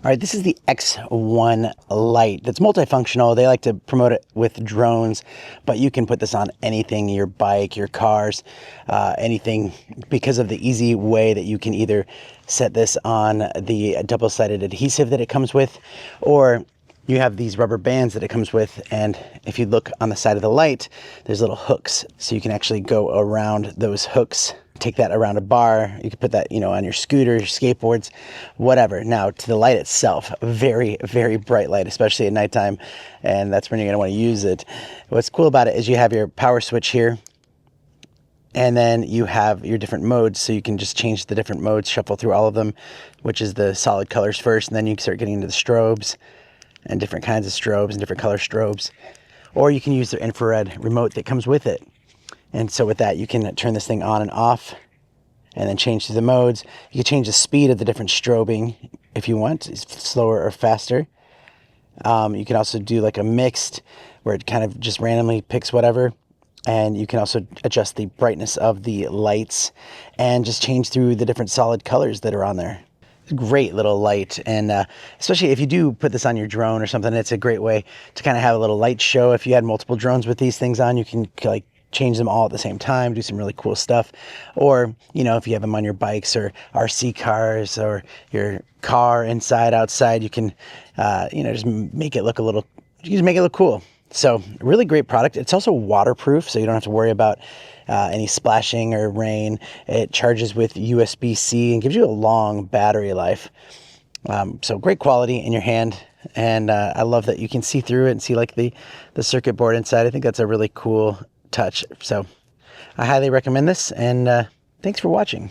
All right, this is the X1 light that's multifunctional. They like to promote it with drones, but you can put this on anything, your bike, your cars, anything, because of the easy way that you can either set this on the double-sided adhesive that it comes with, or you have these rubber bands that it comes with, and if you look on the side of the light, there's little hooks, so you can actually go around those hooks. Take that around a bar. You could put that, on your scooter, your skateboards, whatever. Now, to the light itself, very, very bright light, especially at nighttime, and that's when you're going to want to use it. What's cool about it is you have your power switch here, and then you have your different modes, so you can just change the different modes, shuffle through all of them, which is the solid colors first, and then you start getting into the strobes and different kinds of strobes and different color strobes. Or you can use the infrared remote that comes with it. And so with that, you can turn this thing on and off and then change to the modes. You can change the speed of the different strobing if you want, it's slower or faster. You can also do like a mixed where it kind of just randomly picks whatever. And you can also adjust the brightness of the lights and just change through the different solid colors that are on there. Great little light, and especially if you do put this on your drone or something, it's a great way to kind of have a little light show. If you had multiple drones with these things on, you can like change them all at the same time, do some really cool stuff. Or, if you have them on your bikes or RC cars or your car inside, outside, you can, just make it look cool. So really great product. It's also waterproof, so you don't have to worry about any splashing or rain. It charges with USB-C and gives you a long battery life. So great quality in your hand. And I love that you can see through it and see like the circuit board inside. I think that's a really cool touch. So I highly recommend this, and thanks for watching.